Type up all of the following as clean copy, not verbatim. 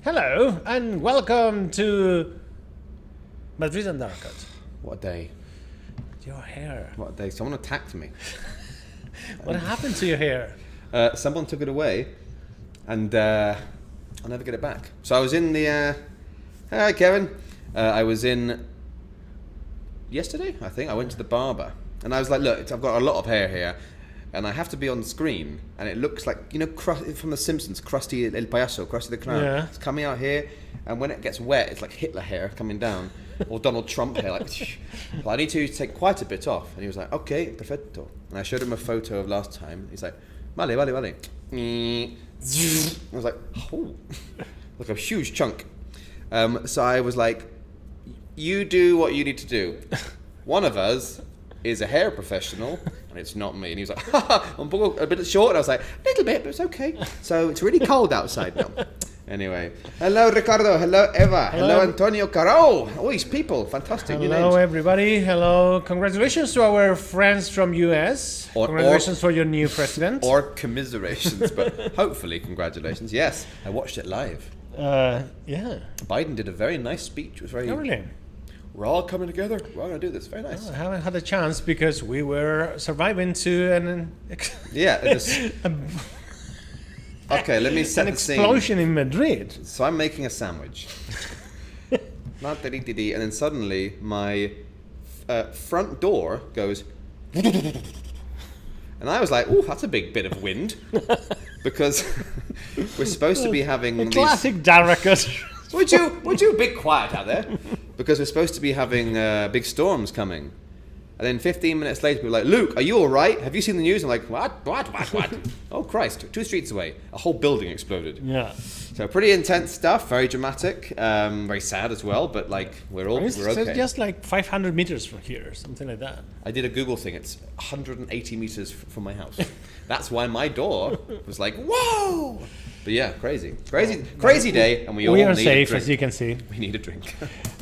Hello and welcome to Madrid and Darkot. What a day. Your hair. What a day. Someone attacked me. What happened to your hair? Someone took it away and I'll never get it back. So I was in the... Hi, Kevin. I was in... Yesterday, I think. I went to the barber. And I was like, look, I've got a lot of hair here. And I have to be on the screen. And it looks like, you know, from The Simpsons, Krusty El Payaso, Krusty the Clown. Yeah. It's coming out here. And when it gets wet, it's like Hitler hair coming down. Or Donald Trump hair. Like, well, I need to take quite a bit off. And he was like, okay, perfecto. And I showed him a photo of last time. He's like, vale. I was like, oh, like a huge chunk. So I was like, you do what you need to do. One of us is a hair professional, and it's not me. And he was like, I'm a bit short. And I was like, a little bit, but it's okay. So it's really cold outside now. Anyway, hello Ricardo, hello Eva, hello Antonio Caro. All these people, fantastic new names. Hello everybody, hello. Congratulations to our friends from US. Congratulations for your new president. Or commiserations, but hopefully congratulations. Yes, I watched it live. Yeah. Biden did a very nice speech. It was very... Oh, really? We're all coming together. We're going to do this. Very nice. I haven't had a chance because we were surviving to an... Yeah. Okay, let me set the scene. An explosion in Madrid. So I'm making a sandwich. And then suddenly my front door goes... And I was like, "Ooh, that's a big bit of wind," because we're supposed to be having a classic Darkot. Would you be quiet out there? Because we're supposed to be having big storms coming. And then 15 minutes later, we were like, Luke, are you all right? Have you seen the news? I'm like, what? Oh, Christ. 2 streets away. A whole building exploded. Yeah. So pretty intense stuff. Very dramatic. Very sad as well. But, like, we're okay. It's just like 500 meters from here, something like that. I did a Google thing. It's 180 meters from my house. That's why my door was like, whoa! But yeah, crazy day, and we all are need safe, a drink. As you can see. We need a drink.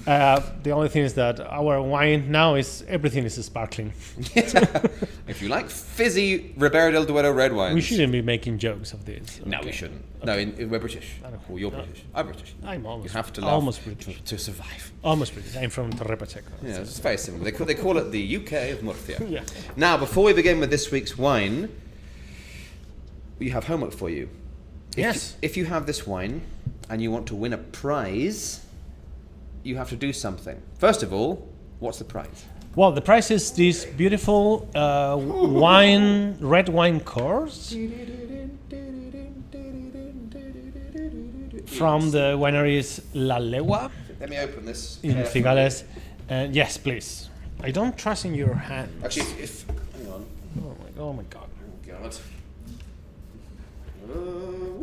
The only thing is that our wine now everything is sparkling. Yeah. If you like fizzy Ribera del Duero red wines, we shouldn't be making jokes of this. No, we shouldn't. Okay. No, we're British. Well, you're British. I'm British. I'm almost. You have to almost British to survive. Almost British. I'm from Torre Pacheco. Yeah, it's very similar. They call it the UK of Murcia. Yeah. Now, before we begin with this week's wine, we have homework for you. If you have this wine and you want to win a prize, you have to do something. First of all, what's the prize? Well, the prize is this beautiful red wine course from the wineries La Legua. Let me open this. In Figales. Yes, please. I don't trust in your hand. Actually, hang on. Oh my God. Oh God.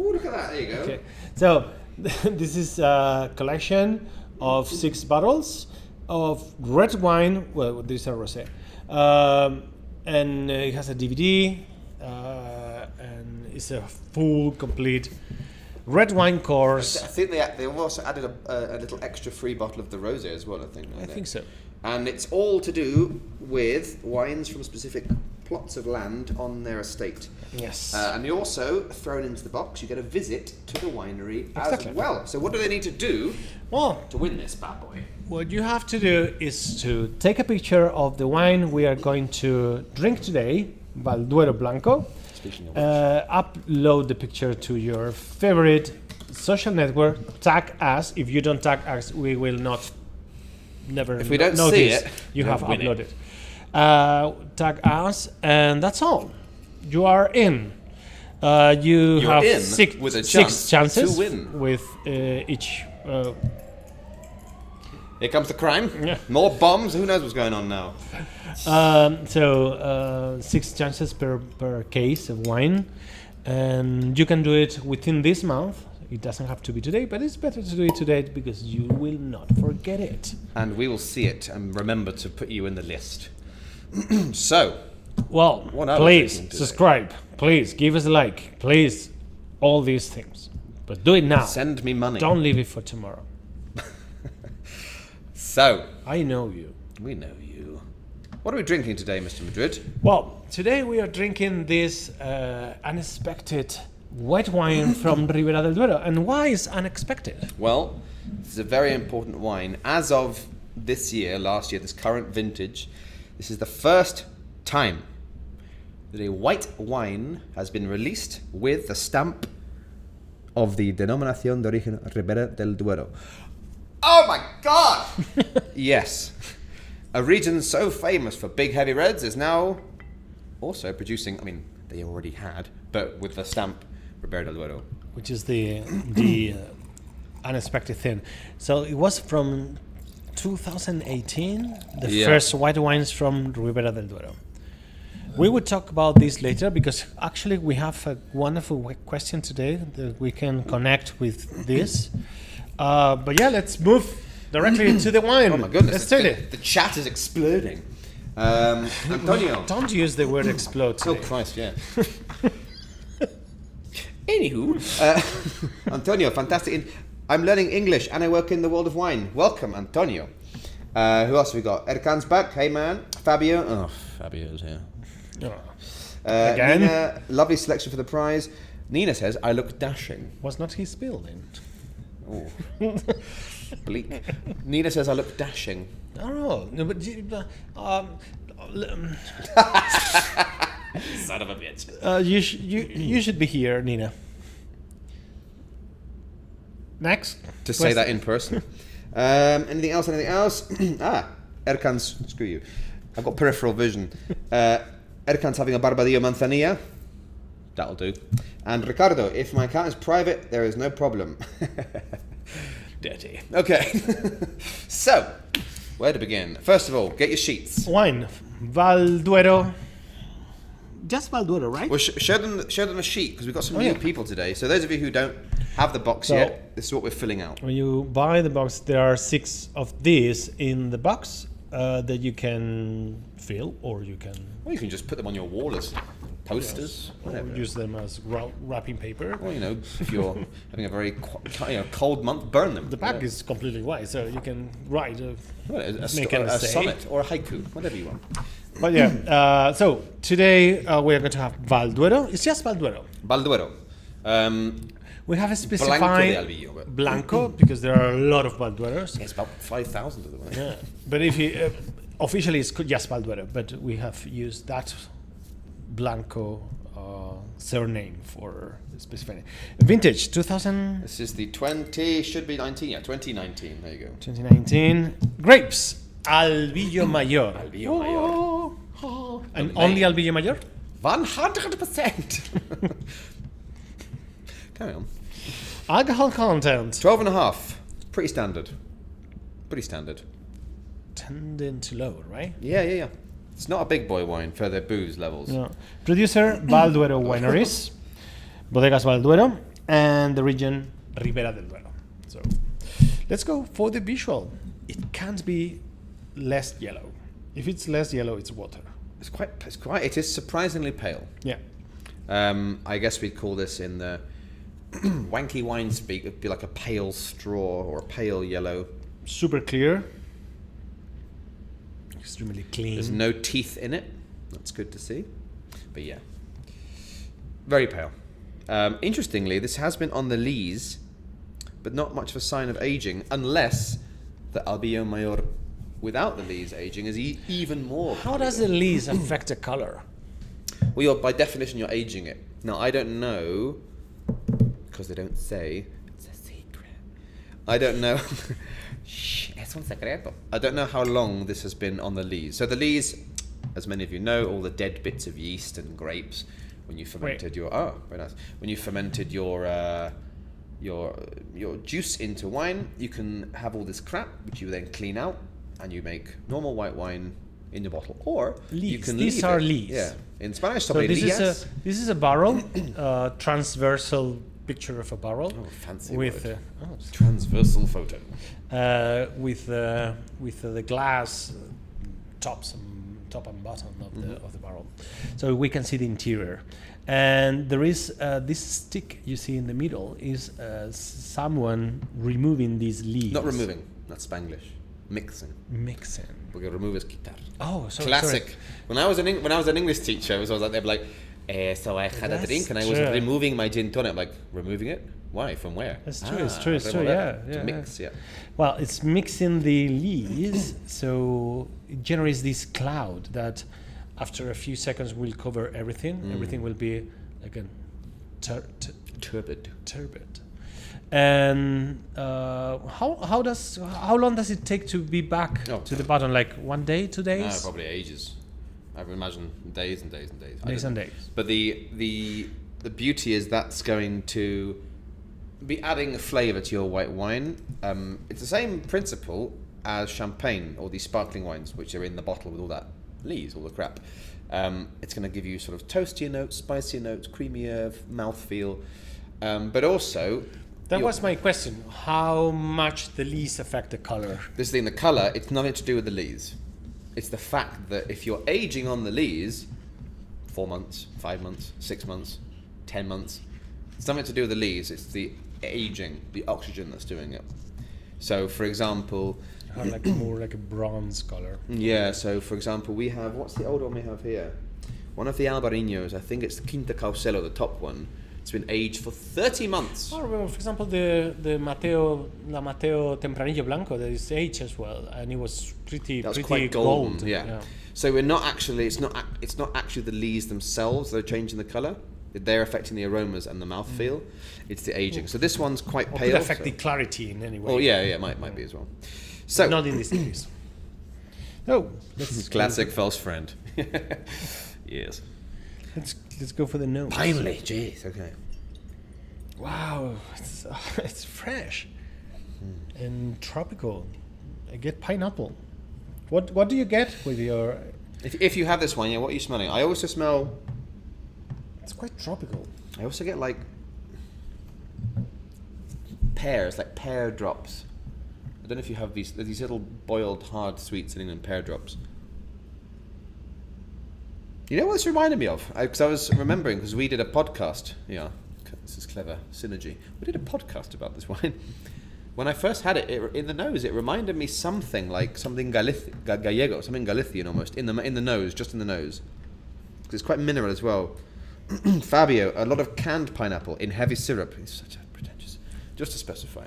Look at that, there you go. Okay, so this is a collection of 6 bottles of red wine. Well, these are rosé, and it has a DVD, and it's a full, complete red wine course. I think they also added a little extra free bottle of the rosé as well. I think so. And it's all to do with wines from specific plots of land on their estate. Yes. And you also, thrown into the box, you get a visit to the winery as well. So what do they need to do to win this bad boy? What you have to do is to take a picture of the wine we are going to drink today, Valduero Blanco. Speaking of which. Upload the picture to your favorite social network. Tag us. If you don't tag us, we will not never if we don't notice see it, you have uploaded. Tag us, and that's all. You are in. You have in 6 with a six chances to win. with each. Here comes the crime. Yeah. More bombs. Who knows what's going on now? 6 chances per case of wine, and you can do it within this month. It doesn't have to be today, but it's better to do it today because you will not forget it. And we will see it and remember to put you in the list. So, well, please subscribe. Please give us a like. Please, all these things. But do it now. Send me money. Don't leave it for tomorrow. So, I know you. We know you. What are we drinking today, Mr. Madrid? Well, today we are drinking this unexpected white wine from Ribera del Duero. And why is unexpected? Well, this is a very important wine. As of this year, last year, this current vintage, this is the first time that a white wine has been released with the stamp of the Denominación de Origen Ribera del Duero. Oh my God! Yes. A region so famous for big heavy reds is now also producing, I mean, they already had, but with the stamp Ribera del Duero. Which is the unexpected thing. So it was from 2018, the first white wines from Ribera del Duero. We will talk about this later because actually we have a wonderful question today that we can connect with this. But yeah, let's move directly to the wine. Oh my goodness. Let's take it. The chat is exploding. Antonio. Don't use the word explode today. Oh Christ, yeah. Anywho, Antonio, fantastic. I'm learning English and I work in the world of wine. Welcome, Antonio. Who else have we got? Erkan's back. Hey, man. Fabio. Oh, Fabio's here. Again? Nina, lovely selection for the prize. Nina says, I look dashing. Was not his building. Oh, bleak. Nina says, I look dashing. Oh, no, but Son of a bitch. you should be here, Nina. Next. To say that in person. Anything else? Erkan's, screw you. I've got peripheral vision. Erkan's having a Barbadillo Manzanilla. That'll do. And Ricardo, if my account is private, there is no problem. Dirty. Okay. So, where to begin? First of all, get your sheets. Wine. Valduero. Just Valduero, right? Well, show them a sheet because we've got some new people today. So those of you who don't have the box yet, this is what we're filling out. When you buy the box, there are 6 of these in the box that you can fill, or you can. Well, you can just put them on your wall as posters. Whatever. Or use them as wrapping paper. Well, if you're having a very cold month, burn them. The back is completely white, so you can write a essay. sonnet or a haiku, whatever you want. But yeah, so today we are going to have Valduero. It's just Valduero. Valduero. We have a specified Blanco because there are a lot of Valdueros. It's about 5,000 of them. Yeah, but if you officially it's just Valduero, but we have used that Blanco surname for specifying vintage 2000. This is the 2019. There you go. 2019 grapes Albillo Mayor. Albillo Mayor. And only Albillo Mayor. 100%. Carry on. Alcohol content 12.5. Pretty standard. Tending to low, right? Yeah. It's not a big boy wine for their booze levels. No. Producer Valduero Wineries, Bodegas Valduero, and the region Ribera del Duero. So let's go for the visual. It can't be less yellow. If it's less yellow, it's water. It is surprisingly pale. Yeah. I guess we'd call this in the wanky wine speak, it'd be like a pale straw or a pale yellow. Super clear. Extremely clean. There's no teeth in it. That's good to see. But yeah, very pale. Interestingly, this has been on the lees, but not much of a sign of aging, unless the Albillo Mayor without the lees aging is even more. How does the lees affect the color? Well, by definition, you're aging it. Now, I don't know, because they don't say. It's a secret. I don't know. Shh, es un secreto. I don't know how long this has been on the lees. So the lees, as many of you know, all the dead bits of yeast and grapes when you fermented very nice. When you fermented your juice into wine, you can have all this crap, which you then clean out, and you make normal white wine in your bottle, or lees. You can These are lees. Yeah, in Spanish, so this is a barrel, transversal picture of a barrel. Oh, fancy with word. Transversal photo. With the glass top and bottom of the barrel, so we can see the interior. And there is this stick you see in the middle is someone removing these leaves. Not removing. That's Spanglish. Mixing. We're gonna remove his quitar. Oh, so classic. Sorry. When I was an English teacher, I was like, they'd be like, So I had a That's drink and I was true. removing my gin tonic. I'm like, removing it? Why? From where? It's true, it's true, it's true, whatever. yeah, To yeah, mix, yeah. Well, it's mixing the lees, so it generates this cloud that after a few seconds will cover everything. Everything will be like a Turbid. turbid. And how long does it take to be back to the bottom? Like 1 day, 2 days? No, probably ages. I would imagine days and days and days. Days and days. But the beauty is that's going to be adding a flavour to your white wine. It's the same principle as champagne or these sparkling wines, which are in the bottle with all that lees, all the crap. It's going to give you sort of toastier notes, spicier notes, creamier mouthfeel, but also. That was my question. How much the lees affect the color? This thing, the colour, it's nothing to do with the lees. It's the fact that if you're aging on the lees, 4 months, 5 months, 6 months, 10 months, it's nothing to do with the lees. It's the aging, the oxygen that's doing it. So, for example, Like more like a bronze color. yeah. So, for example, we have what's the old one we have here? One of the Albariños. I think it's the Quinta Caucelo, the top one. It's been aged for 30 months. Or, for example, the Mateo Tempranillo Blanco that is aged as well, and it was pretty Quite golden. gold. Yeah. So we're not actually. It's not actually the lees themselves that are changing the color. They're affecting the aromas and the mouthfeel. It's the aging. So this one's quite Or pale. could affect so- the clarity in any way. Oh yeah, might be as well. So Not in this case. Oh, let's classic false friend. Yes. Let's go for the nose. Finally, jeez. Okay. Wow, it's fresh and tropical. I get pineapple. What do you get with your? If you have this one, yeah, what are you smelling? I also smell. It's quite tropical. I also get like pears, like pear drops. I don't know if you have these little boiled hard sweets sitting in pear drops. You know what this reminded me of? Because I was remembering, because we did a podcast. Yeah, this is clever synergy. We did a podcast about this wine. When I first had it in the nose, it reminded me something like something Gallego, something Galician almost, in the nose, just in the nose. Because it's quite mineral as well. Fabio, a lot of canned pineapple in heavy syrup. He's such a pretentious. Just to specify,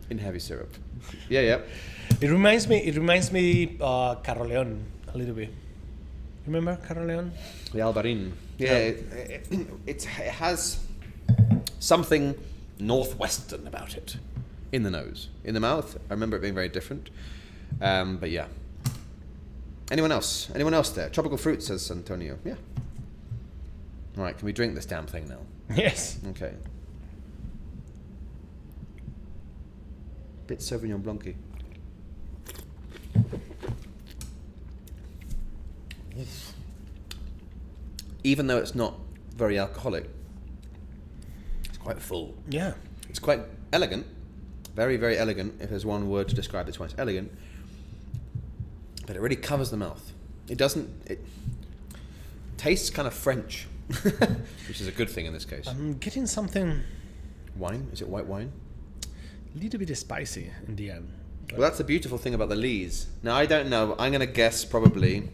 in heavy syrup. Yeah. It reminds me Carroleon a little bit. Remember Carroleon? The Albarin. Yeah, it has something northwestern about it. In the nose. In the mouth, I remember it being very different. But yeah. Anyone else? Anyone else there? Tropical fruit, says Antonio. Yeah. All right, can we drink this damn thing now? Yes. Okay. Bit Sauvignon Blanc-y. Even though it's not very alcoholic, it's quite full. Yeah. It's quite elegant. Very, very elegant. If there's one word to describe this one, it's elegant. But it really covers the mouth. It tastes kind of French, which is a good thing in this case. I'm getting something Wine? Is it white wine? a little bit spicy in the end. Well, that's the beautiful thing about the lees. Now, I don't know. I'm going to guess probably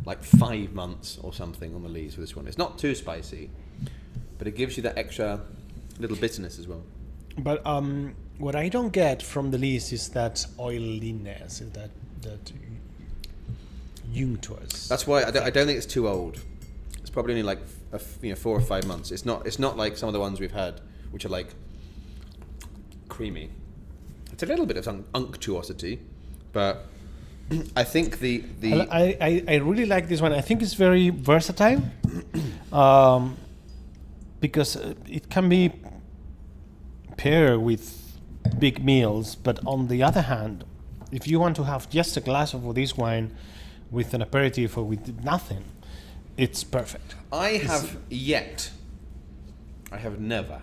like 5 months or something on the lees for this one. It's not too spicy, but it gives you that extra little bitterness as well. But what I don't get from the lees is that oiliness, that unctuous. That's why I don't think it's too old. It's probably only like 4 or 5 months. It's not like some of the ones we've had, which are like creamy. It's a little bit of unctuosity, but I think I really like this one. I think it's very versatile because it can be paired with big meals. But on the other hand, if you want to have just a glass of this wine with an aperitif or with nothing, it's perfect. I have never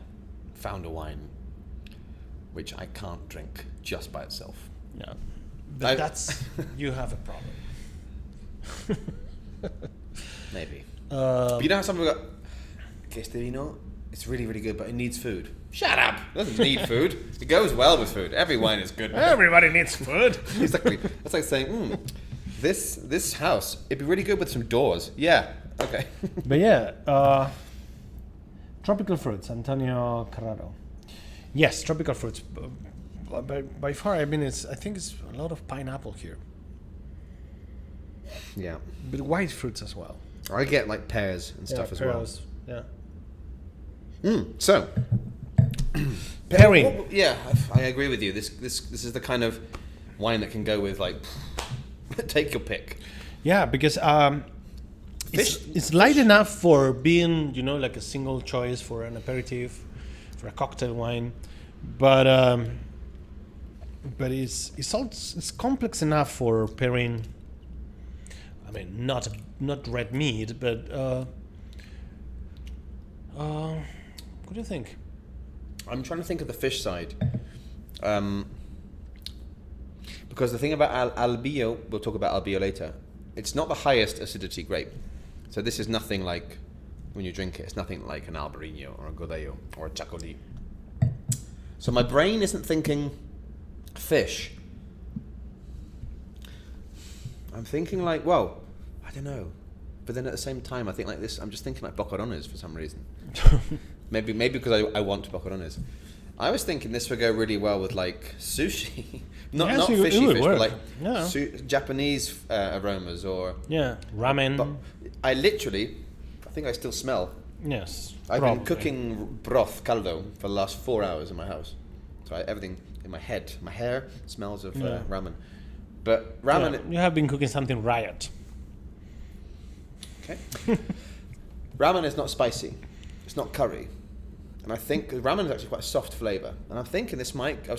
found a wine which I can't drink just by itself. Yeah, but that's you have a problem. Maybe. But you know how some people go, "Que este vino, it's really, really good, but it needs food." Shut up! It doesn't need food. It goes well with food. Every wine is good. Everybody needs food. Exactly. That's like saying, this house, it'd be really good with some doors. Yeah, Okay. But yeah, tropical fruits, Antonio Carraro. Yes, tropical fruits. By far, I mean, I think it's a lot of pineapple here, Yeah. but white fruits as well. I get like pears and stuff as pears, well. Yeah. So. Pairing. Yeah, I agree with you. This is the kind of wine that can go with like, take your pick. Yeah, because it's light enough for being, like a single choice for an aperitif, for a cocktail wine, but it's complex enough for pairing. I mean, not red meat, but what do you think? I'm trying to think of the fish side. Because the thing about Albio, we'll talk about Albio later, it's not the highest acidity grape. So this is nothing like, when you drink it, it's nothing like an Albarino or a Godello or a Chacolí. So my brain isn't thinking fish. I'm thinking like, well, I don't know. But then at the same time, I think like this, I'm just thinking like boquerones for some reason. Maybe because I want boquerones. I was thinking this would go really well with like sushi. not fishy fish, but like Japanese aromas or... Yeah, ramen. But I think I still smell. Yes, I've been cooking broth, caldo, for the last 4 hours in my house. So everything in my hair smells of ramen. But ramen... Yeah, you have been cooking something riot. Okay. Ramen is not spicy. It's not curry. And I think ramen is actually quite a soft flavour. And I'm thinking this might go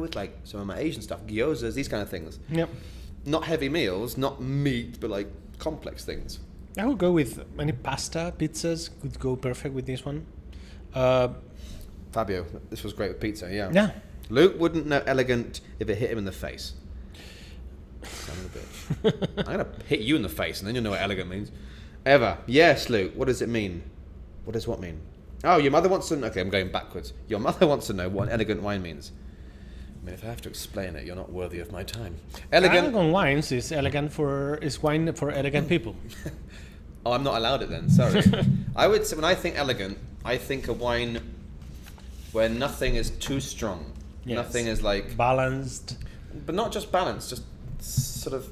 with like some of my Asian stuff, gyozas, these kind of things. Yep. Not heavy meals, not meat, but like complex things. I would go with any pasta, pizzas could go perfect with this one. Fabio, this was great with pizza, yeah. Yeah. Luke wouldn't know elegant if it hit him in the face. Son of a bitch. I'm going to hit you in the face and then you'll know what elegant means. Ever. Yes, Luke. What does it mean? What does what mean? Oh, your mother wants to know. Okay, I'm going backwards. Your mother wants to know what an elegant wine means. I mean, if I have to explain it, you're not worthy of my time. Elegant wines is wine for elegant people. Oh, I'm not allowed it then. Sorry. I would say when I think elegant, I think a wine where nothing is too strong. Yes. Nothing is like balanced. But not just balanced, just sort of.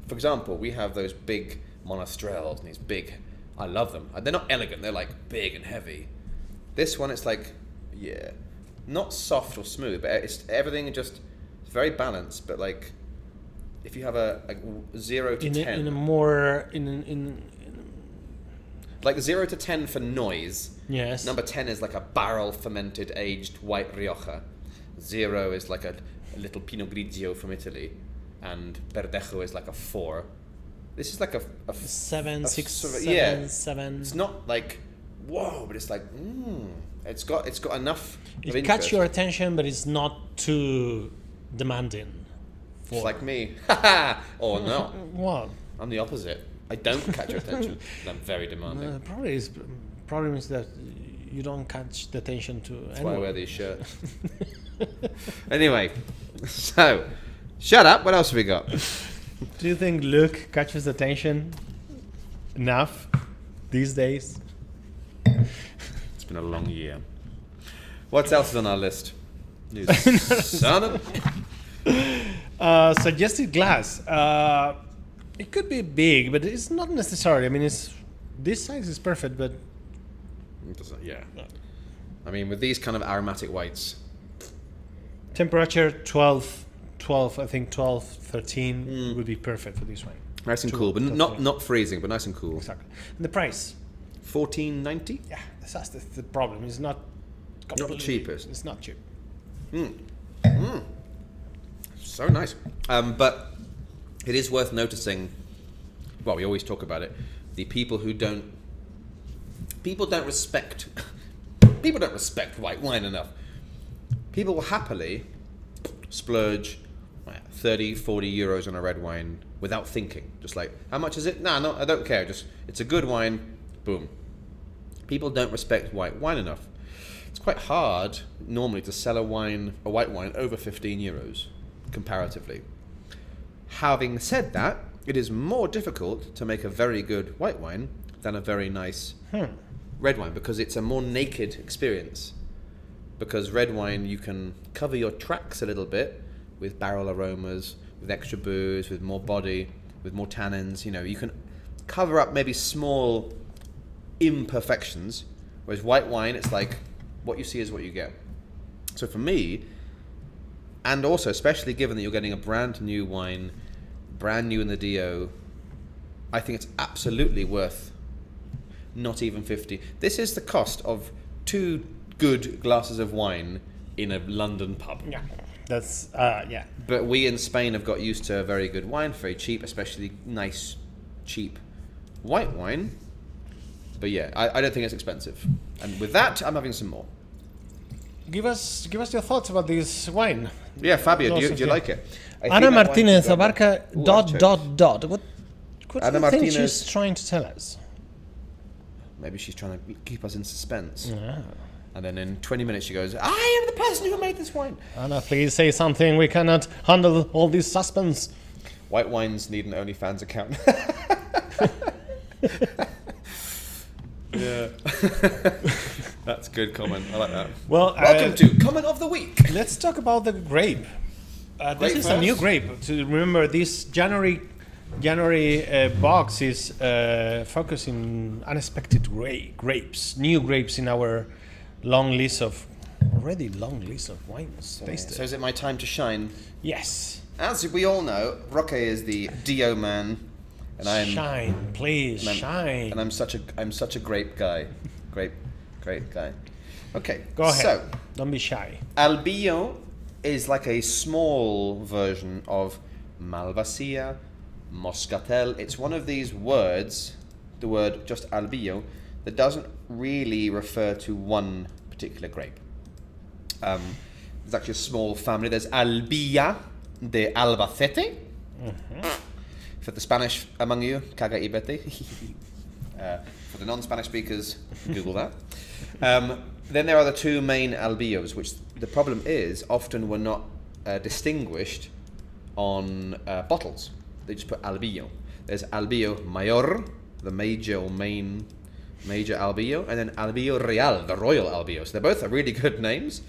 For example, we have those big monastrels and these big. I love them. They're not elegant. They're like big and heavy. This one, it's like, yeah, not soft or smooth, but it's everything just it's very balanced. But like, if you have a 0 to 10, like 0 to 10 for noise. Yes. Number 10 is like a barrel fermented aged white Rioja. 0 is like a little Pinot Grigio from Italy, and Verdejo is like a 4. This is like a 7, 6, sort of, 7. It's not like whoa, but it's like it's got enough. It catches your attention, but it's not too demanding. It's like me, or no. What? I'm the opposite. I don't catch your attention. And I'm very demanding. Problem is that you don't catch the attention to anyone. That's why I wear these shirts. Anyway, so shut up. What else have we got? Do you think Luke catches attention enough these days? It's been a long year. What else is on our list? Son of... Suggested glass. It could be big, but it's not necessary. I mean, this size is perfect, but... Yeah. I mean, with these kind of aromatic whites... Temperature 12, I think 12, 13 would be perfect for this wine. Nice and cool, but not freezing, but nice and cool. Exactly. And the price? $14.90? Yeah, that's the problem. It's not the cheapest. It's not cheap. So nice. But it is worth noticing, well, we always talk about it, the people don't respect white wine enough. People will happily splurge 30, 40 euros on a red wine without thinking. Just like, how much is it? No, I don't care. Just, it's a good wine. Boom. People don't respect white wine enough. It's quite hard normally to sell a white wine over 15 euros comparatively. Having said that, it is more difficult to make a very good white wine than a very nice red wine, because it's a more naked experience. Because red wine, you can cover your tracks a little bit with barrel aromas, with extra booze, with more body, with more tannins. You know, you can cover up maybe small imperfections, whereas white wine, it's like what you see is what you get. So for me, and also especially given that you're getting a brand new wine, brand new in the DO, I think it's absolutely worth not even 50. This is the cost of 2 good glasses of wine in a London pub. Yeah, that's yeah. But we in Spain have got used to very good wine, very cheap, especially nice, cheap white wine. But yeah, I don't think it's expensive. And with that, I'm having some more. Give us your thoughts about this wine. Yeah, Fabio, do you like it? I Ana think that Martinez wine- Abarca Ooh, dot I've dot dot. What do Ana you think Martinez- she's trying to tell us? Maybe she's trying to keep us in suspense. Yeah. And then in 20 minutes she goes, I am the person who made this wine. Anna, please say something. We cannot handle all this suspense. White wines need an OnlyFans account. Yeah. That's a good comment. I like that. Well, Welcome to Comment of the Week. let's talk about the grape. This Grape is a new first? grape. To remember, this January box is focusing unexpected grapes, new grapes in our long list of wines tasted. So is it my time to shine? Yes, As we all know, Roque is the Dio man, and I'm shine, please, shine. and I'm such a grape guy, great guy. Okay, Go ahead. So Don't be shy. Albillo is like a small version of Malvasia, Moscatel. It's one of these words, the word just Albillo, that doesn't really refer to one particular grape. There's actually a small family. There's Albilla de Albacete. For the Spanish among you, caga y vete. For the non-Spanish speakers, Google that. Then there are the 2 main Albillos, which the problem is often were not distinguished on bottles. They just put Albillo. There's Albillo Mayor, the major or major Albillo, and then Albillo Real, the royal Albillo. So they're both really good names.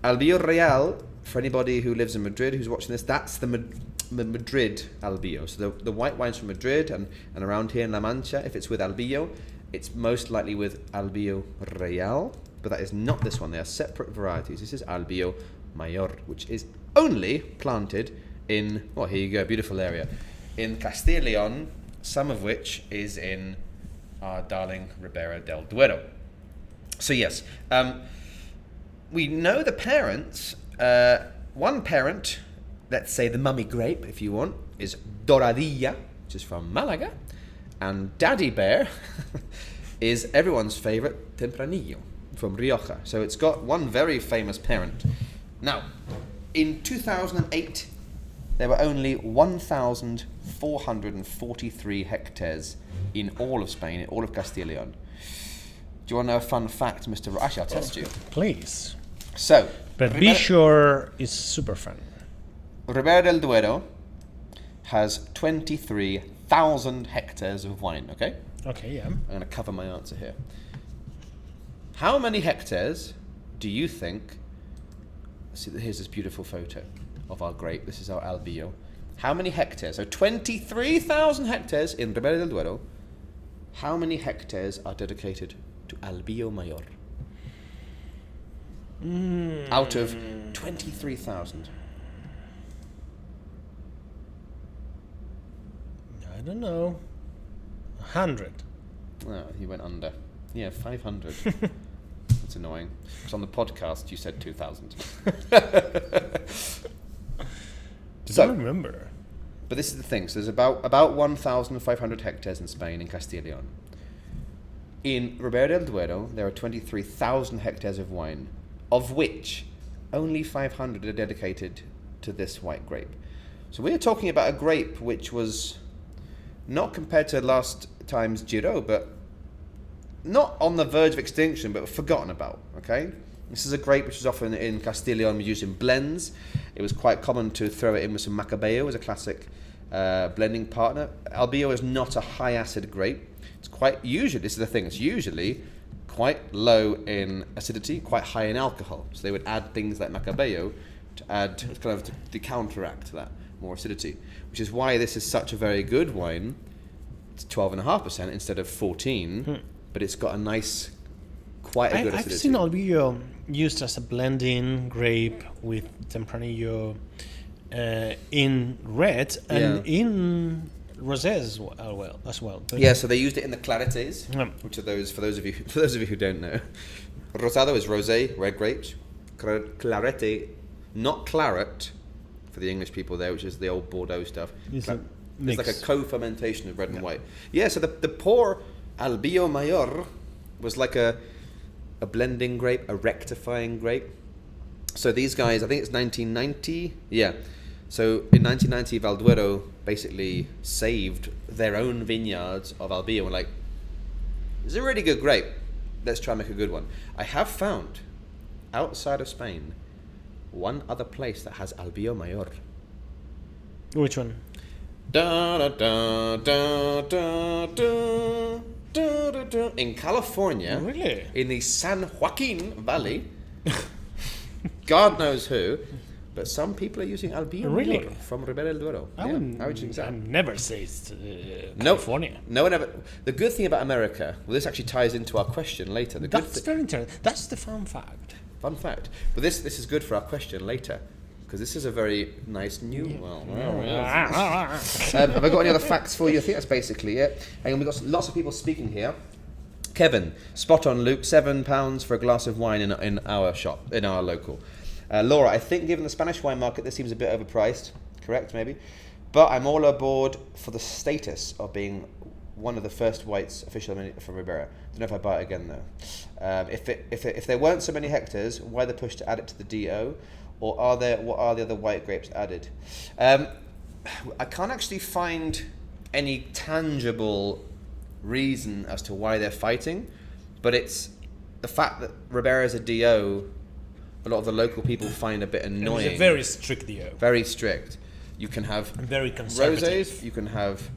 Albillo Real, for anybody who lives in Madrid who's watching this, that's the Madrid Albillo. So the white wines from Madrid and around here in La Mancha, if it's with Albillo, it's most likely with Albillo Real, but that is not this one. They are separate varieties. This is Albillo Mayor, which is only planted in, well, here you go, beautiful area, in Castilla y León, some of which is in our darling Ribera del Duero. So yes, we know the parents. One parent, let's say the mummy grape, if you want, is Doradilla, which is from Malaga, and Daddy Bear is everyone's favorite Tempranillo from Rioja. So it's got one very famous parent. Now, in 2008, there were only 1,443 hectares in all of Spain, in all of Castilla y León. Do you want to know a fun fact, Mr. Actually, I'll test you. Please. So, But be sure it's super fun. Ribera del Duero has 23,000 hectares of wine, okay? Okay, yeah. I'm going to cover my answer here. How many hectares do you think... See, here's this beautiful photo of our grape. This is our Albillo. How many hectares? So 23,000 hectares in Ribera del Duero. How many hectares are dedicated to Albillo Mayor? Out of 23,000. I don't know. 100. Oh, he went under. Yeah, 500. That's annoying. Because on the podcast you said 2,000. I don't remember. But this is the thing. So there's about 1,500 hectares in Spain, in Castilla y León. In Ribera del Duero, there are 23,000 hectares of wine, of which only 500 are dedicated to this white grape. So we're talking about a grape which was not compared to last time's Giro, but not on the verge of extinction, but forgotten about, okay? This is a grape which is often in Castilla y León used in blends. It was quite common to throw it in with some Macabeo as a classic blending partner. Albio is not a high acid grape. It's quite usually, this is the thing, it's usually quite low in acidity, quite high in alcohol. So they would add things like Macabeo to counteract that more acidity, which is why this is such a very good wine. It's 12.5% instead of 14, but it's got a nice, quite a good acidity. I've seen Albio used as a blending grape with Tempranillo in red and in rosé as well. But yeah, so they used it in the claretes, Yeah. which are those for those of you who don't know. Rosado is rosé, red grapes. Clarete, not claret, for the English people there, which is the old Bordeaux stuff. It's It's like a co-fermentation of red and white. Yeah, so the poor Albio Mayor was like a blending grape, a rectifying grape. So these guys, I think it's 1990. Yeah. So in 1990, Valduero basically saved their own vineyards of Albio and were like, it's a really good grape. Let's try and make a good one. I have found, outside of Spain, one other place that has Albio Mayor. which one? Da, da, da, da, da, da, da, da, da. In California, Really? in the San Joaquin Valley, God knows who, but some people are using Albio Really? Mayor from Ribera del Duero. I Yeah, wouldn't. how would you think I that? never say it's Nope. California. No one ever. The good thing about America, well, this actually ties into our question later. The good That's very interesting. That's the fun fact. fun fact, but this is good for our question later because this is a very nice new. Have I got any other facts for you? I think that's basically it. And we've got lots of people speaking here. Kevin, spot on, Luke. £7 for a glass of wine in our shop, in our local. Laura, I think given the Spanish wine market, this seems a bit overpriced. Correct, maybe. But I'm all aboard for the status of being one of the first whites official from Ribera. Don't know if I buy it again though. If there weren't so many hectares, why the push to add it to the DO? Or what are the other white grapes added? I can't actually find any tangible reason as to why they're fighting, but it's the fact that Ribera is a DO. A lot of the local people find a bit annoying. It's a very strict deal. Very strict. You can have Very conservative. rosés, you can have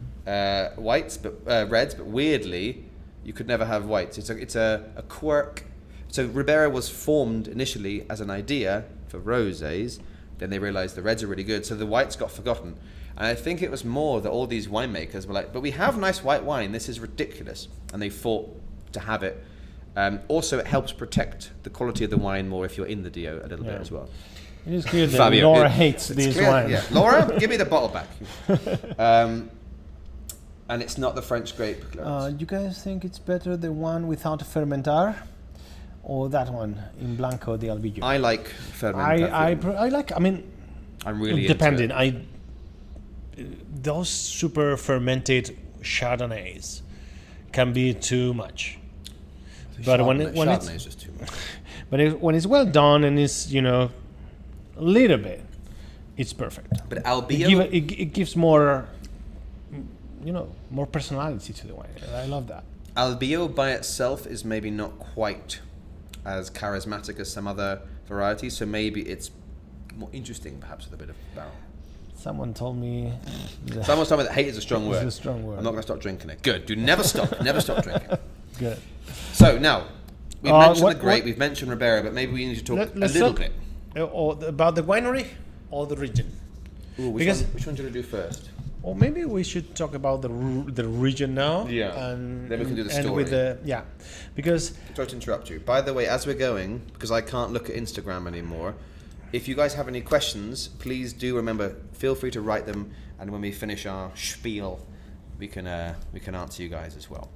whites, but reds, but weirdly, you could never have whites. It's a quirk. So Ribera was formed initially as an idea for rosés. Then they realized the reds are really good, so the whites got forgotten. And I think it was more that all these winemakers were like, but we have nice white wine, this is ridiculous. And they fought to have it. Also, it helps protect the quality of the wine more if you're in the DO a little bit as well. It is clear that Fabio, Laura hates this clear, wine. yeah. Laura, give me the bottle back. And it's not the French grape. You guys think it's better the one without fermentar or that one in Blanco de Albillo? I like fermentar. I like. I mean, I'm really depending. into it. Those super fermented Chardonnays can be too much. But when Chardonnay it's is just too much. when it's well done and it's a little bit, it's perfect. But Albio, It gives more more personality to the wine. I love that. Albio by itself is maybe not quite as charismatic as some other varieties, so maybe it's more interesting perhaps with a bit of barrel. Someone told me. Someone's told me that hate is a strong word. It's a strong word. I'm not going to stop drinking it. Good. Do never stop. Never stop drinking. Good. So now, we've mentioned the grape, what- we've mentioned Ribera, but maybe we need to talk Let's a little talk bit. about the winery or the region. Ooh, which one do you do first? Or maybe we should talk about the region now. Yeah. And Then we can do the and story. with because Sorry to interrupt you. By the way, as we're going, because I can't look at Instagram anymore, if you guys have any questions, please do remember, feel free to write them, and when we finish our spiel, we can answer you guys as well,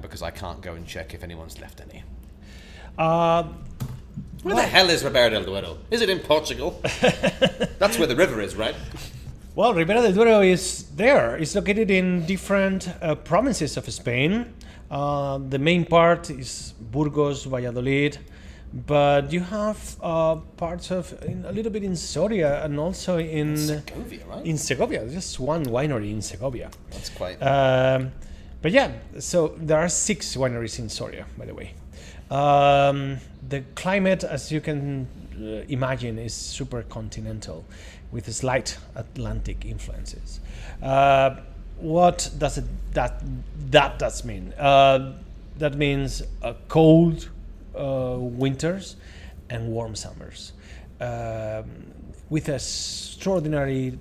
because I can't go and check if anyone's left any. Where the hell is Ribera del Duero? Is it in Portugal? That's where the river is, right? well, Ribera del Duero is there. It's located in different provinces of Spain. The main part is Burgos, Valladolid. But you have parts of a little bit in Soria and also in Segovia, right? In Segovia, just one winery in Segovia. That's quite. But yeah, so there are 6 wineries in Soria, by the way. The climate, as you can imagine is super continental with slight Atlantic influences. What does that does mean? That means cold winters and warm summers, with a extraordinary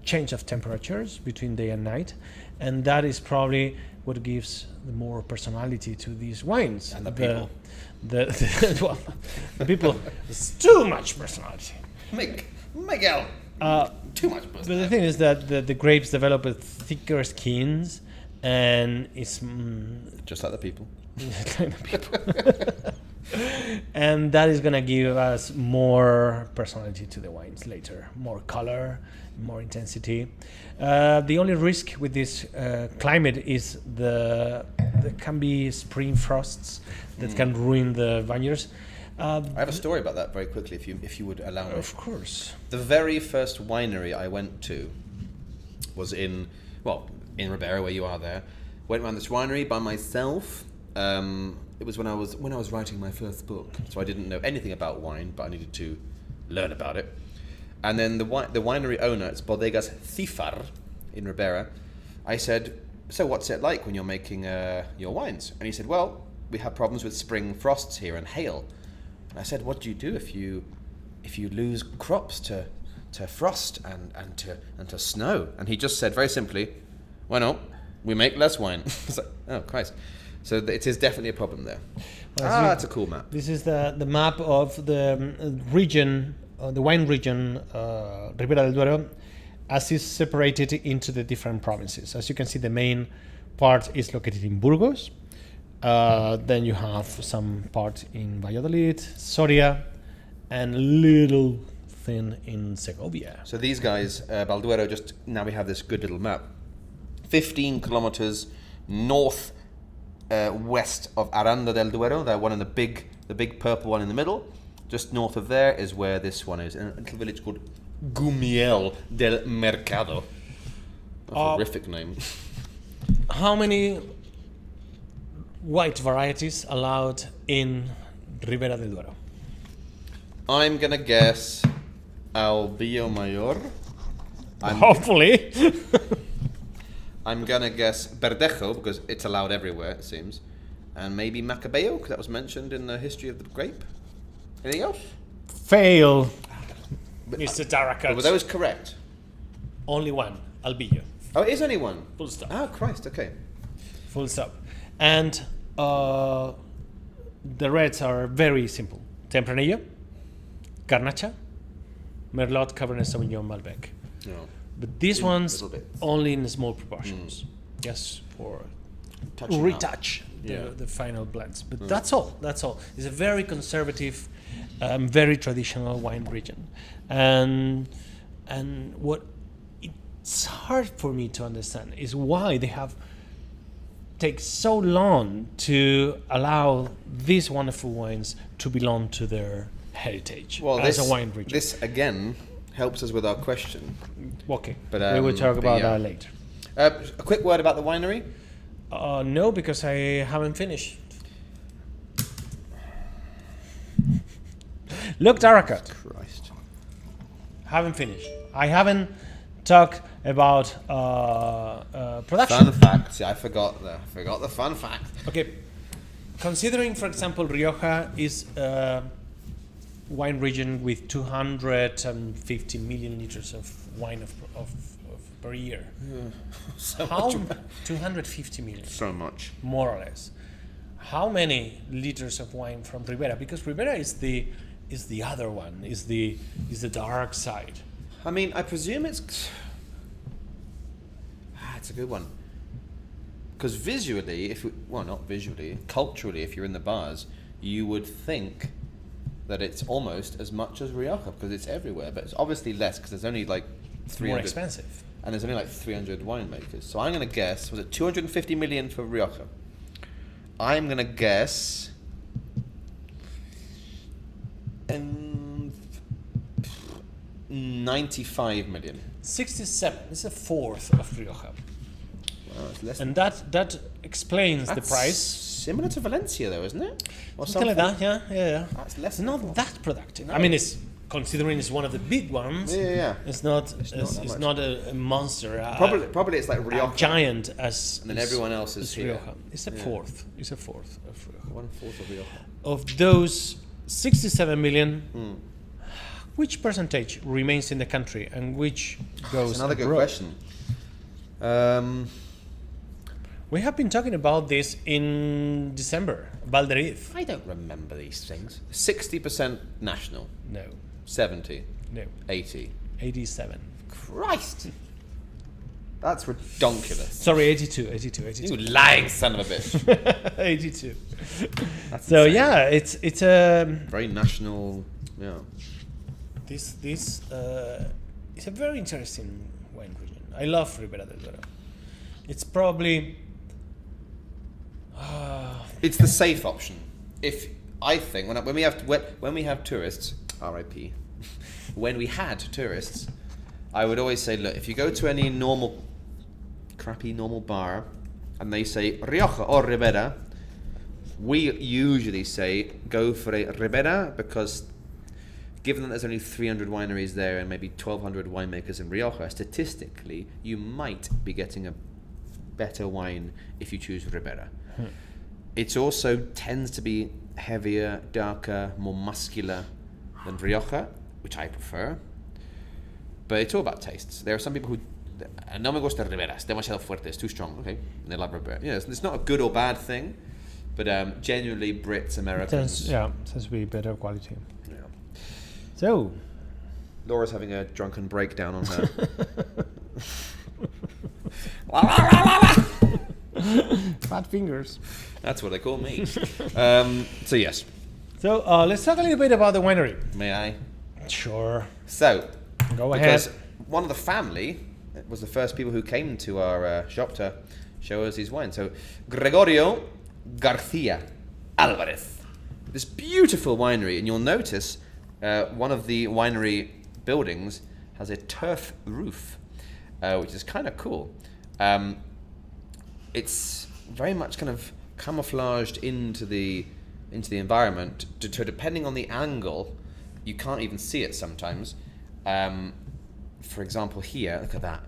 change of temperatures between day and night, and that is probably what gives the more personality to these wines. And the people. Well, the people, it's too much personality. Miguel. Too much But the thing is that the grapes develop with thicker skins, and it's just like the people. kind of people. And that is gonna give us more personality to the wines later, more color, more intensity. The only risk with this climate is there can be spring frosts that can ruin the vineyards. I have a story about that very quickly, if you would allow me. Of course. The very first winery I went to was in Ribera, where you are there. Went around this winery by myself. It was when I was writing my first book, so I didn't know anything about wine, but I needed to learn about it. And then the winery owner, it's Bodegas Cifar in Ribera. I said, "So what's it like when you're making your wines?" And he said, "Well, we have problems with spring frosts here and hail." And I said, "What do you do if you lose crops to frost and to snow?" And he just said very simply, "Why not? We make less wine." I was like, "Oh Christ!" So it is definitely a problem there. Well, That's a cool map. This is the map of the region, the wine region, Ribera del Duero, as is separated into the different provinces. As you can see, the main part is located in Burgos. Then you have some part in Valladolid, Soria, and little thin in Segovia. So these guys, Valduero, just now we have this good little map. 15 kilometers north west of Aranda del Duero, that one in the big purple one in the middle. Just north of there is where this one is, in a little village called Gumiel del Mercado. A horrific name. How many white varieties allowed in Ribera del Duero? I'm gonna guess Albio Mayor. Hopefully. I'm gonna guess Verdejo, because it's allowed everywhere, it seems. And maybe Macabeo, because that was mentioned in the history of the grape. Anything else? Fail, Mr. Darakat. Were those correct? Only one, Albillo. Oh, it is only one? Full stop. Oh, Christ, okay. Full stop. And the reds are very simple. Tempranillo, Garnacha, Merlot, Cabernet Sauvignon, Malbec. No. But these In ones little bits. only in small proportions, just for Touching retouch the final blends. But that's all. That's all. It's a very conservative, very traditional wine region, and what it's hard for me to understand is why they have take so long to allow these wonderful wines to belong to their heritage as a wine region. This again helps us with our question. Okay, But, we will talk about yeah. that later. A quick word about the winery. No, because I haven't finished. Look, Darakat, Christ. haven't finished. I haven't talked about production. Fun fact. See, I forgot the fun fact. Okay, considering, for example, Rioja is a wine region with 250 million liters of wine of per year. So How much. 250 million, So much. more or less. How many liters of wine from Ribera? Because Ribera is the other one, is the dark side. I mean, I presume it's a good one. Because visually, not visually, culturally, if you're in the bars, you would think that it's almost as much as Rioja because it's everywhere, but it's obviously less because there's only like 300. More expensive. And there's only like 300 winemakers. So I'm going to guess, was it 250 million for Rioja? I'm going to guess 95 million. 67. It's a fourth of Rioja. Wow, it's less And that explains the That's price. similar to Valencia, though, isn't it? Or Something like that, yeah. That's less It's than not before. that productive. I mean, it's considering it's one of the big ones. Yeah. It's not. that It's much. not a monster. Probably it's like a Rioja. giant as. And then everyone else is here. Rioja. It's a fourth. It's a fourth of Rioja. 1/4 of Rioja. Of those 67 million, which percentage remains in the country and which goes That's another good abroad? question. We have been talking about this in December. Valduero. I don't remember these things. 60% national. No, 70. no, 80. 87. Christ! That's redonkulous. Sorry, 82. You lying son of a bitch. 82. That's So insane. yeah, it's a Very national. Yeah. this it's a very interesting wine region. I love Ribera del Duero. It's probably It's the safe option. If I think when we have tourists, R.I.P. When we had tourists, I would always say, look, if you go to any crappy normal bar, and they say Rioja or Ribera, we usually say go for a Ribera because, given that there's only 300 wineries there and maybe 1,200 winemakers in Rioja, statistically, you might be getting a better wine if you choose Ribera. It also tends to be heavier, darker, more muscular than Rioja, which I prefer. But it's all about tastes. There are some people who no me gusta Ribera, es demasiado fuerte, it's too strong. Okay, and they love Ribera. You know, it's not a good or bad thing, but genuinely Brits, Americans. tends to be better quality. Yeah. So Laura's having a drunken breakdown on her. fat fingers. That's what they call me. So yes, So let's talk a little bit about the winery. may I? Sure. So, Go because ahead. one of the family was the first people who came to our shop to show us his wine. So, Gregorio Garcia Alvarez. This beautiful winery, and you'll notice one of the winery buildings has a turf roof, which is kind of cool. It's very much kind of camouflaged into the environment. To depending on the angle, you can't even see it sometimes. For example, here, look at that,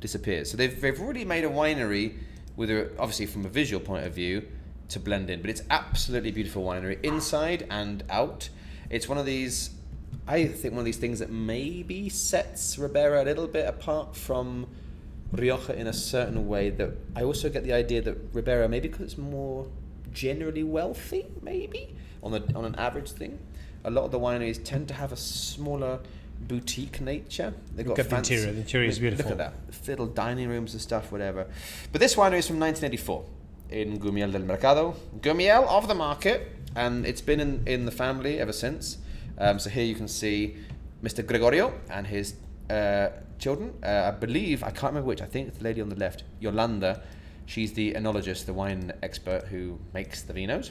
disappears. So they've already made a winery with obviously from a visual point of view to blend in, but it's absolutely beautiful winery inside and out. It's one of these, I think, one of these things that maybe sets Ribera a little bit apart from Rioja in a certain way. That I also get the idea that Ribera, maybe because it's more generally wealthy, maybe on an average thing, a lot of the wineries tend to have a smaller boutique nature. They've got Look at the fancy, interior. The interior is beautiful. Look at that, little dining rooms and stuff, whatever. But this winery is from 1984 in Gumiel del Mercado, Gumiel of the market, and it's been in the family ever since. So here you can see Mr. Gregorio and his children. I believe, I can't remember which, I think it's the lady on the left, Yolanda. She's the enologist, the wine expert who makes the vinos.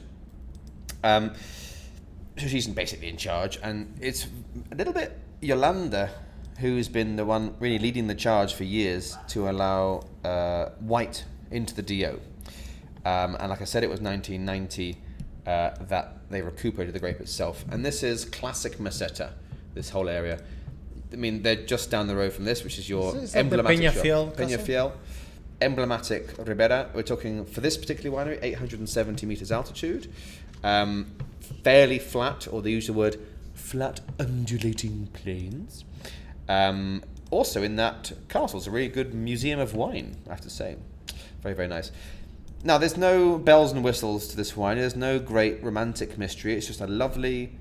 So she's basically in charge, and it's a little bit Yolanda who's been the one really leading the charge for years to allow white into the DO. And like I said, it was 1990 that they recuperated the grape itself. And this is classic Meseta, this whole area. I mean, they're just down the road from this, which is your Is that the emblematic shop. Peñafiel Peñafiel. Emblematic Ribera. We're talking, for this particular winery, 870 meters altitude. Fairly flat, or they use the word flat undulating plains. Also in that castle is a really good museum of wine, I have to say. Very, very nice. Now, there's no bells and whistles to this wine. There's no great romantic mystery. It's just a lovely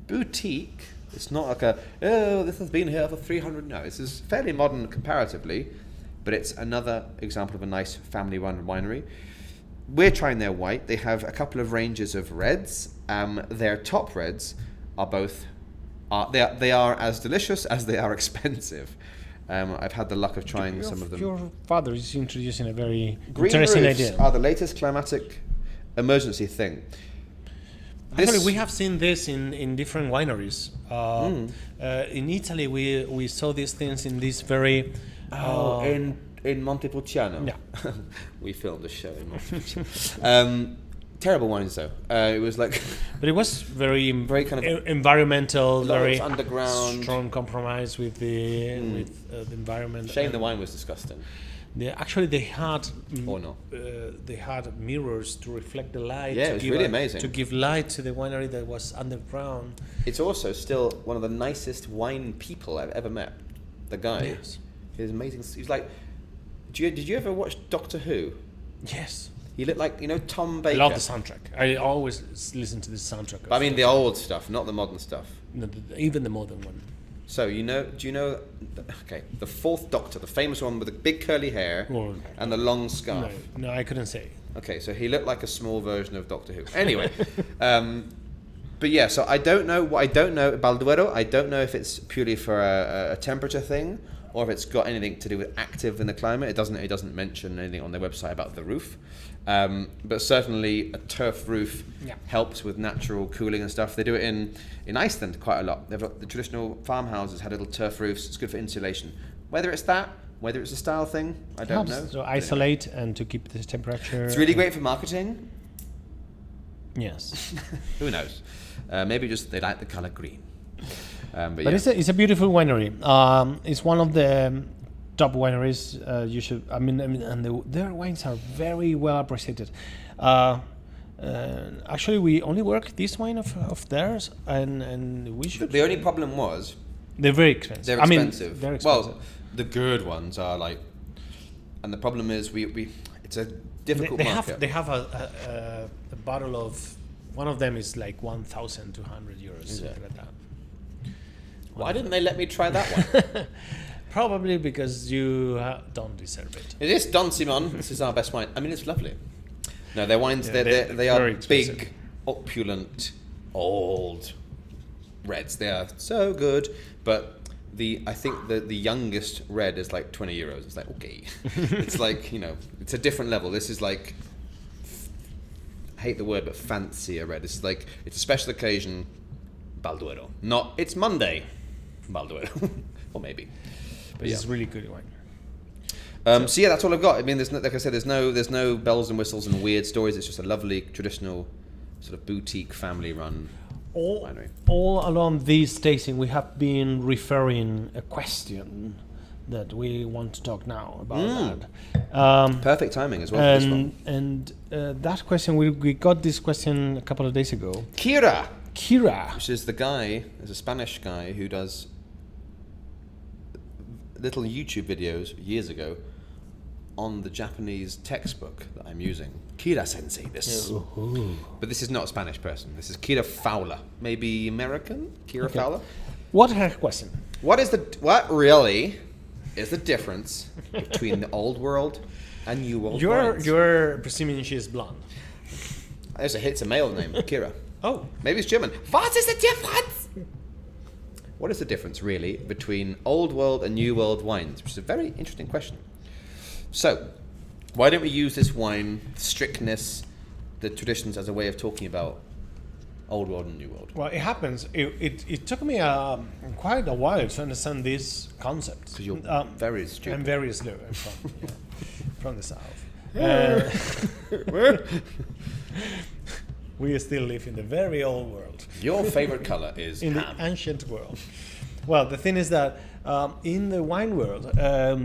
boutique. It's not like this has been here for 300. No, this is fairly modern comparatively, but it's another example of a nice family-run winery. We're trying their white. They have a couple of ranges of reds. Their top reds are both they are as delicious as they are expensive. I've had the luck of trying some of them. Your father is introducing a very Green interesting roofs idea. are the latest climatic emergency thing. Actually, we have seen this in different wineries. In Italy, we saw these things in this very in in Montepulciano. Yeah. We filmed a show in Montepulciano. Terrible wines though. It was like But it was very kind of environmental, very underground, strong compromise with the environment. Shame the wine was disgusting. Actually, they had Or no. they had mirrors to reflect the light. Yeah, it was really amazing. To give light to the winery that was underground. It's also still one of the nicest wine people I've ever met. The guy, Yes. he's amazing. He's like, did you ever watch Doctor Who? Yes. He looked like Tom I Baker. love the soundtrack. I always listen to the soundtrack. But I mean the old stuff, not the modern stuff. No, even the modern one. So do you know? Okay, the fourth Doctor, the famous one with the big curly hair Well, and the long scarf. No, I couldn't say. Okay, so he looked like a small version of Doctor Who. Anyway, but yeah, so I don't know. Valduero, I don't know if it's purely for a temperature thing or if it's got anything to do with active in the climate. It doesn't mention anything on their website about the roof. But certainly a turf roof helps with natural cooling and stuff. They do it in Iceland quite a lot. They've got the traditional farmhouses had little turf roofs. It's good for insulation. Whether it's a style thing, I don't know. So isolate and to keep the temperature. It's really great for marketing. Yes. Who knows? Maybe just they like the color green. But yeah. It's a beautiful winery. It's one of the top wineries. You should. I mean, and their wines are very well appreciated. Actually, we only work this wine of theirs, and we should. The only problem was they're very expensive. They're expensive. They're expensive. Well, the good ones are like, and the problem is we it's a difficult market. They have a bottle of. One of them is like 1,200 euros, something like that. Why didn't they let me try that one? Probably because you don't deserve it. It is Don Simon. This is our best wine. I mean, it's lovely. No, their wines, Yeah, they are expensive. big, opulent, old reds. They are so good. But I think the youngest red is like 20 euros. It's like, okay. It's like, it's a different level. This is like, I hate the word, but fancier red. This is like, it's a special occasion, Valduero. Not, it's Monday, Valduero. Or maybe. But It's really good wine. So yeah, that's all I've got. I mean, like I said, there's no bells and whistles and weird stories. It's just a lovely traditional sort of boutique family-run winery. All along this tasting, we have been referring a question that we want to talk now about that. Perfect timing as well for this one. And that question, we got this question a couple of days ago. Kira, Which is there's a Spanish guy who does little YouTube videos years ago on the Japanese textbook that I'm using. Kira Sensei, this. But this is not a Spanish person. This is Kira Fowler. Maybe American? Kira Fowler? What her question? What really is the difference between the old world and new world wines? You're presuming she is blonde. It's a male name, Kira. Oh. Maybe it's German. What is the difference? What is the difference, really, between old world and new world wines? Which is a very interesting question. So, why don't we use this wine, strictness, the traditions, as a way of talking about old world and new world? Well, it happens. It took me quite a while to understand this concept. Because you're very stupid. I'm very slow. I'm from the south. We still live in the very old world. Your favorite color is in ham. the ancient world. Well, the thing is that in the wine world,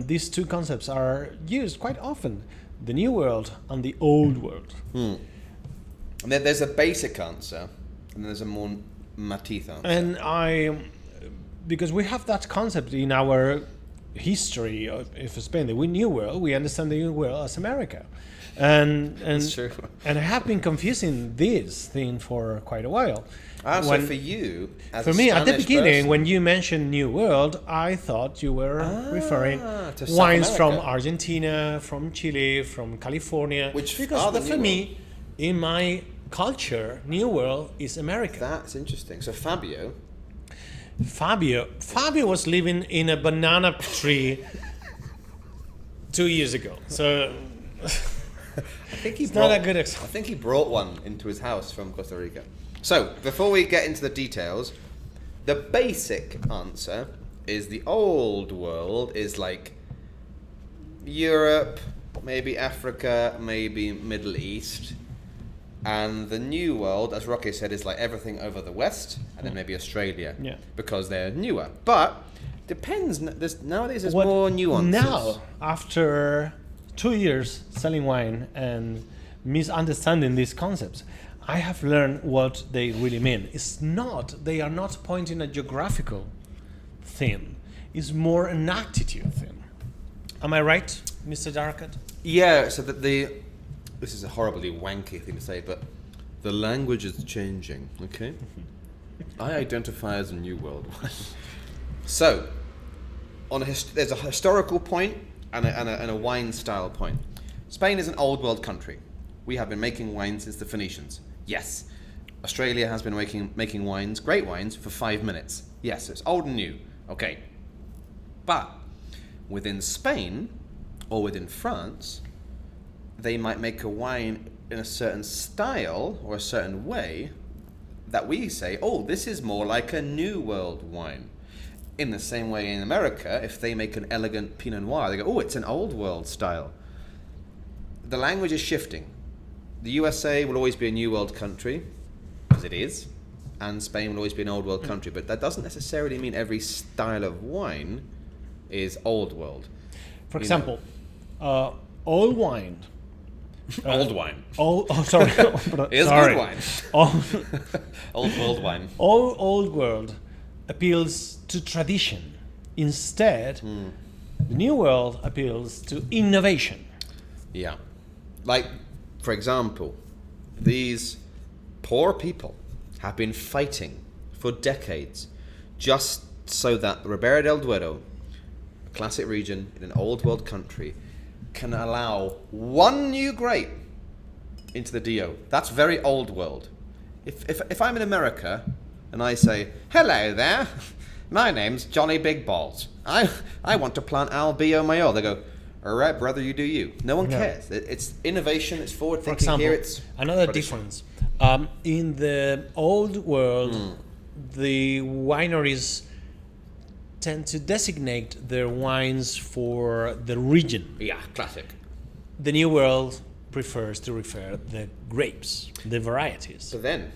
these two concepts are used quite often: the new world and the old world. And then there's a basic answer, and there's a more matiz answer. And because we have that concept in our history of Spain, the new world, we understand the new world as America. And That's true. And I have been confusing this thing for quite a while. So for you, as for a me, at the Spanish beginning, person, when you mentioned New World, I thought you were referring to South wines from America. Argentina, from Chile, from California. Which because are the for New me, in my culture, New World is America. That's interesting. So Fabio was living in a banana tree 2 years ago. So I think it's not a good I example. think he brought one into his house from Costa Rica. So, before we get into the details, the basic answer is the old world is like Europe, maybe Africa, maybe Middle East. And the New World, as Roque said, is like everything over the West, and then maybe Australia, because they're newer. But depends. Nowadays, there's more nuances. Now, after 2 years selling wine and misunderstanding these concepts, I have learned what they really mean. They are not pointing a geographical thing. It's more an attitude thing. Am I right, Mr. Darkat? Yeah, so that this is a horribly wanky thing to say, but the language is changing, okay? I identify as a New World. So, there's a historical point and a wine style point. Spain is an old world country. We have been making wine since the Phoenicians. Yes. Australia has been making wines, great wines, for 5 minutes. Yes, it's old and new. Okay. But within Spain or within France, they might make a wine in a certain style or a certain way that we say, oh, this is more like a New World wine. In the same way in America, if they make an elegant Pinot Noir, they go, oh, it's an Old World style. The language is shifting. The USA will always be a New World country, because it is, and Spain will always be an Old World country, but that doesn't necessarily mean every style of wine is Old World. For example, old wine. Old wine. Sorry. It's sorry. good wine. Old world wine. Old world appeals to tradition. Instead, the New World appeals to innovation. Yeah. Like, for example, these poor people have been fighting for decades just so that the Ribera del Duero, a classic region in an old world country, can allow one new grape into the DO. That's very old world. If I'm in America and I say, hello there, my name's Johnny Big Balls. I want to plant Albio Mayor. They go, all right, brother, you do you. No one cares. It's innovation, it's forward thinking. For example, here it's another tradition. difference. In the old world, the wineries tend to designate their wines for the region. Yeah, classic. The New World prefers to refer the grapes, the varieties. So then,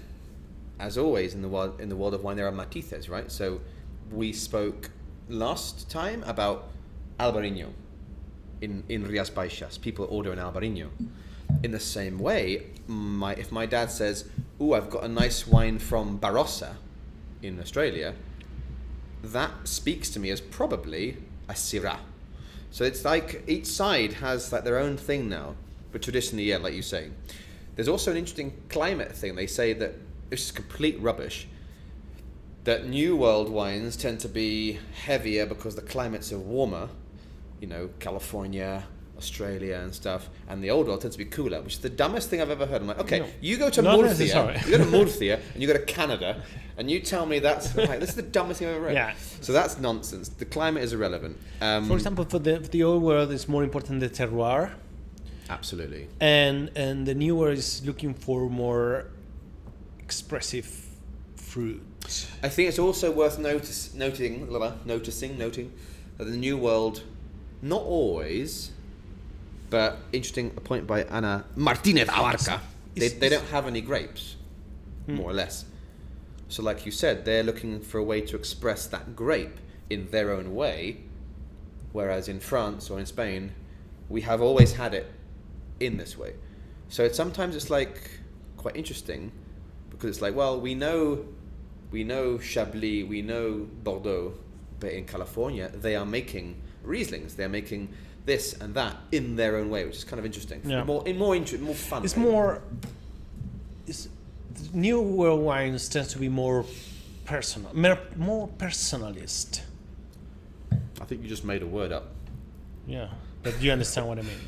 as always in the world of wine, there are matices, right? So we spoke last time about Albarino in Rías Baixas. People order an Albarino. In the same way, if my dad says, "Ooh, I've got a nice wine from Barossa in Australia," that speaks to me as probably a Syrah. So it's like each side has like their own thing now. But traditionally, yeah, like you say. There's also an interesting climate thing. They say that, which is complete rubbish, that New World wines tend to be heavier because the climates are warmer. You know, California, Australia and stuff, and the Old World tends to be cooler, which is the dumbest thing I've ever heard. I'm like, okay, you go to Murcia, and you go to Canada, and you tell me that's like, this is the dumbest thing I've ever read. Yeah. So that's nonsense. The climate is irrelevant. For example, for the Old World, it's more important the terroir. Absolutely. And the New World is looking for more expressive fruit. I think it's also worth noting that the New World, not always, but interesting, a point by Ana Martinez Abarca, they don't have any grapes, more or less. So like you said, they're looking for a way to express that grape in their own way, whereas in France or in Spain, we have always had it in this way. So sometimes it's like quite interesting, because it's like, well, we know Chablis, we know Bordeaux, but in California, they are making Rieslings, they're making this and that in their own way, which is kind of interesting. Yeah. More fun. It's more. New World wines tend to be more personal, more personalist. I think you just made a word up. Yeah, but you understand what I mean.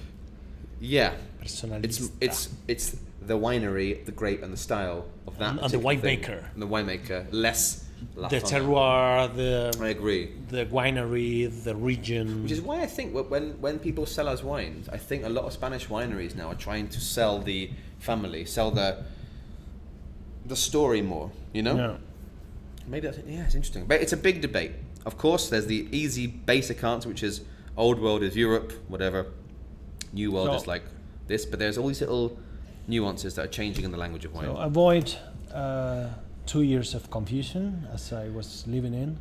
Yeah, Personalist. it's the winery, the grape, and the style of that. And the particular winemaker. thing. And the winemaker, less. The terroir, I agree. The winery, the region. Which is why I think when people sell us wines, I think a lot of Spanish wineries now are trying to sell the family, sell the story more, you know? Yeah. Maybe that's, yeah, it's interesting. But it's a big debate. Of course, there's the easy, basic answer, which is Old world is Europe, whatever. New world So- is like this, but there's all these little nuances that are changing in the language of wine. So avoid 2 years of confusion as I was living in.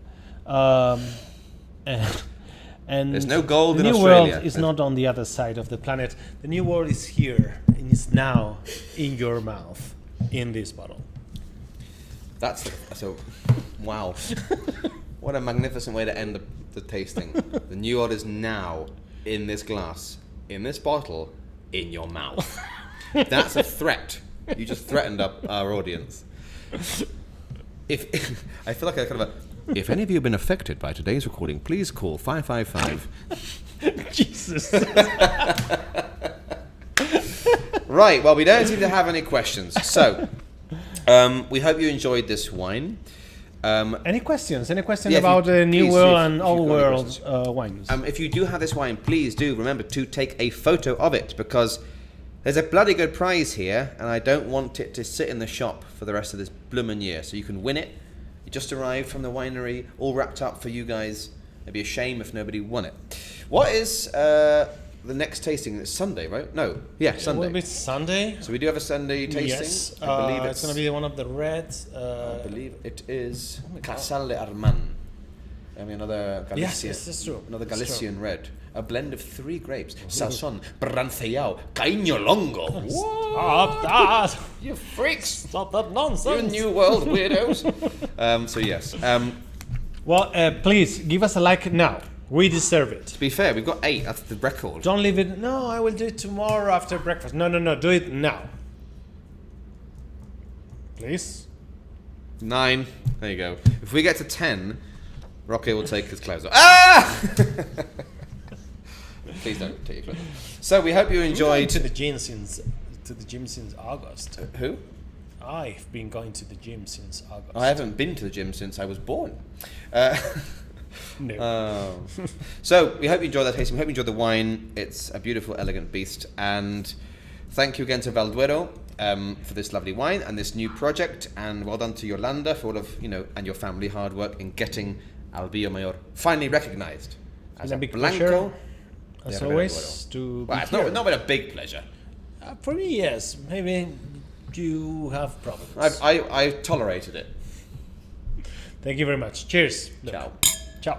And There's no gold the in new Australia. world is not on the other side of the planet. The new world is here and is now in your mouth in this bottle. So, wow. What a magnificent way to end the tasting. The new world is now in this glass, in this bottle, in your mouth. That's a threat. You just threatened our audience. If I feel like I kind of if any of you have been affected by today's recording, please call 555. Jesus. Right, well, we don't seem to have any questions. So, we hope you enjoyed this wine. Any questions? Any questions Yeah, if about you- the new please, world if and you've old got any world questions. wines? If you do have this wine, please do remember to take a photo of it, because there's a bloody good prize here, and I don't want it to sit in the shop for the rest of this bloomin' year. So you can win it. It just arrived from the winery, all wrapped up for you guys. It'd be a shame if nobody won it. What is the next tasting? It's Sunday, right? No, yeah, It Sunday. will be Sunday. So we do have a Sunday tasting. Yes, I believe it's going to be one of the reds. I believe it is my God. Casal de Arman. I mean, another Galician. Yes, that's true. Another That's Galician red. A blend of 3 grapes: Sauzón, Brancellao, Caño Longo. Stop that! You freaks! Stop that You nonsense! New World weirdos. So yes. Well, please give us a like now. We deserve it. To be fair, we've got 8. That's the record. Don't leave it. No, I will do it tomorrow after breakfast. No, do it now. Please. 9. There you go. If we get to 10, Rocky will take his clothes off. Ah! Please don't take your clothes off. So we hope you Going enjoyed. to the gym since August. Who? I've been going to the gym since August. I haven't been to the gym since I was born. No. So we hope you enjoyed that tasting. We hope you enjoyed the wine. It's a beautiful, elegant beast. And thank you again to Valduero for this lovely wine and this new project. And well done to Yolanda for all of and your family hard work in getting Albio Mayor finally recognised as It's a a big Blanco. pleasure, as de always, Valduero. to Well, be it's here. not been a big pleasure. For me, yes. Maybe you have problems. I tolerated it. Thank you very much. Cheers. Look. Ciao. Ciao.